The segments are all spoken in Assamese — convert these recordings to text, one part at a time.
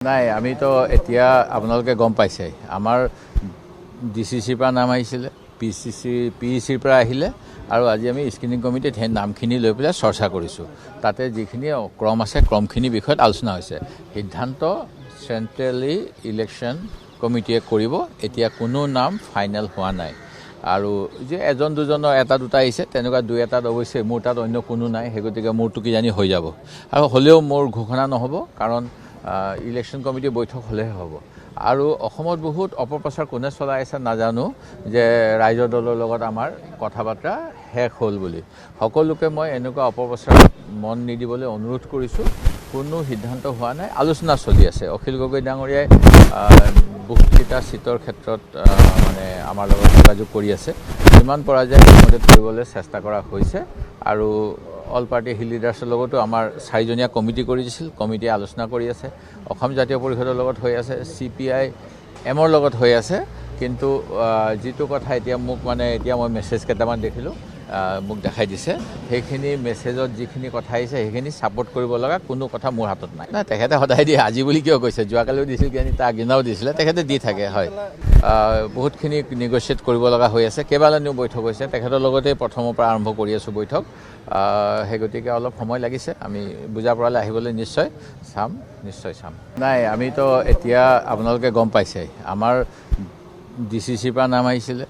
নাই আমি তো এতিয়া আপোনালোকে গম পাইছে আমাৰ ডিচিচিৰ পৰা নাম আহিছিলে পিইচিৰ পৰা আহিলে আৰু আজি আমি স্ক্ৰিনিং কমিটিত সেই নামখিনি লৈ পেলাই চৰ্চা কৰিছোঁ তাতে যিখিনি ক্ৰম আছে ক্ৰমখিনি বিষয়ত আলোচনা হৈছে সিদ্ধান্ত চেণ্ট্ৰেলি ইলেকশ্যন কমিটিয়ে কৰিব এতিয়া কোনো নাম ফাইনেল হোৱা নাই আৰু যে এজন দুজনৰ এটা দুটা আহিছে তেনেকুৱা দুই এটাত অৱশ্যে মোৰ তাত অন্য কোনো নাই সেই গতিকে মোৰটো কিজানি হৈ যাব আৰু হ'লেও মোৰ ঘোষণা নহ'ব কাৰণ ইলেকশ্যন কমিটি বৈঠক হ'লেহে হ'ব আৰু অসমত বহুত অপপ্ৰচাৰ কোনে চলাই আছে নাজানো যে ৰাইজৰ দলৰ লগত আমাৰ কথা বাৰ্তা শেষ হ'ল বুলি সকলোকে মই এনেকুৱা অপপ্ৰচাৰত মন নিদিবলৈ অনুৰোধ কৰিছোঁ কোনো সিদ্ধান্ত হোৱা নাই আলোচনা চলি আছে অখিল গগৈ ডাঙৰীয়াই বহুতকেইটা চিটৰ ক্ষেত্ৰত মানে আমাৰ লগত যোগাযোগ কৰি আছে যিমান পৰা যায় সেইমতে কৰিবলৈ চেষ্টা কৰা হৈছে আৰু অল পাৰ্টি হিল লিডাৰ্ছৰ লগতো আমাৰ 4জনীয়া কমিটি কৰি দিছিল কমিটিয়ে আলোচনা কৰি আছে অসম জাতীয় পৰিষদৰ লগত হৈ আছে CPIMৰ লগত হৈ আছে কিন্তু যিটো কথা এতিয়া মোক মানে এতিয়া মই মেছেজ কেইটামান দেখিলোঁ মোক দেখাই দিছে সেইখিনি মেছেজত যিখিনি কথা আহিছে সেইখিনি ছাপোৰ্ট কৰিব লগা কোনো কথা মোৰ হাতত নাই না তেখেতে সদায় দিয়ে আজি বুলি কিয় কৈছে যোৱাকালিও দিছিল কিজানি তাৰ আগদিনাও দিছিলে তেখেতে দি থাকে হয় বহুতখিনি নেগচিয়েট কৰিব লগা হৈ আছে কেইবালানিও বৈঠক হৈছে তেখেতৰ লগতে প্ৰথমৰ পৰা আৰম্ভ কৰি আছোঁ বৈঠক সেই গতিকে অলপ সময় লাগিছে আমি বুজা পৰালে আহিবলৈ নিশ্চয় চাম নাই আমি তো এতিয়া আপোনালোকে গম পাইছে আমাৰ ডিচিচিৰ পৰা নাম আহিছিলে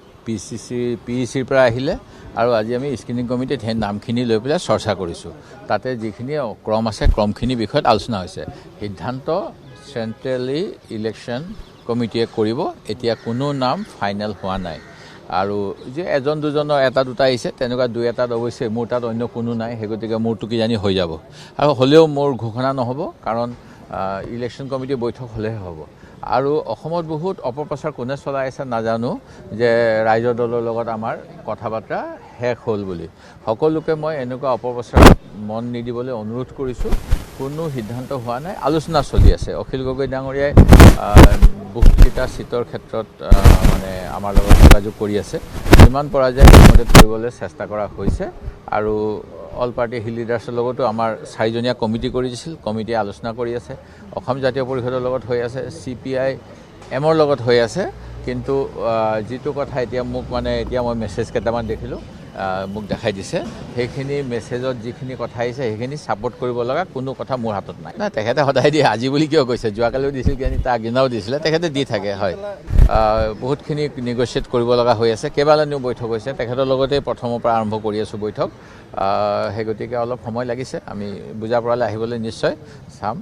পিইচিৰ পৰা আহিলে আৰু আজি আমি স্ক্ৰিনিং কমিটিত সেই নামখিনি লৈ পেলাই চৰ্চা কৰিছোঁ তাতে যিখিনি ক্ৰম আছে ক্ৰমখিনি বিষয়ত আলোচনা হৈছে সিদ্ধান্ত চেণ্ট্ৰেলি ইলেকশ্যন কমিটিয়ে কৰিব এতিয়া কোনো নাম ফাইনেল হোৱা নাই আৰু যে এজন দুজনৰ এটা দুটা আহিছে তেনেকুৱা দুই এটাত অৱশ্যে মোৰ তাত অন্য কোনো নাই সেই গতিকে মোৰটো কিজানি হৈ যাব আৰু হ'লেও মোৰ ঘোষণা নহ'ব কাৰণ ইলেকশ্যন কমিটি বৈঠক হ'লেহে হ'ব আৰু অসমত বহুত অপপ্ৰচাৰ কোনে চলাই আছে নাজানো যে ৰাইজৰ দলৰ লগত আমাৰ কথা বাৰ্তা শেষ হ'ল বুলি সকলোকে মই এনেকুৱা অপপ্ৰচাৰত মন নিদিবলৈ অনুৰোধ কৰিছোঁ কোনো সিদ্ধান্ত হোৱা নাই আলোচনা চলি আছে অখিল গগৈ ডাঙৰীয়াই বহুতকেইটা চিটৰ ক্ষেত্ৰত মানে আমাৰ লগত যোগাযোগ কৰি আছে যিমান পৰা যায় সেইমতে কৰিবলৈ চেষ্টা কৰা হৈছে আৰু অল পাৰ্টি হিল লিডাৰ্ছৰ লগতো আমাৰ 4জনীয়া কমিটি কৰি দিছিল কমিটিয়ে আলোচনা কৰি আছে অসম জাতীয় পৰিষদৰ লগত হৈ আছে CPIMৰ লগত হৈ আছে কিন্তু যিটো কথা এতিয়া মোক মানে এতিয়া মই মেছেজ কেইটামান দেখিলোঁ মোক দেখাই দিছে সেইখিনি মেছেজত যিখিনি কথা আহিছে সেইখিনি ছাপোৰ্ট কৰিব লগা কোনো কথা মোৰ হাতত নাই না তেখেতে সদায় দিয়ে আজি বুলি কিয় কৈছে যোৱাকালিও দিছিল কিজানি তাৰ আগদিনাও দিছিলে তেখেতে দি থাকে হয় বহুতখিনি নেগচিয়েট কৰিব লগা হৈ আছে কেইবালানিও বৈঠক হৈছে তেখেতৰ লগতে প্ৰথমৰ পৰা আৰম্ভ কৰি আছোঁ বৈঠক সেই গতিকে অলপ সময় লাগিছে আমি বুজা পৰালে আহিবলৈ নিশ্চয় চাম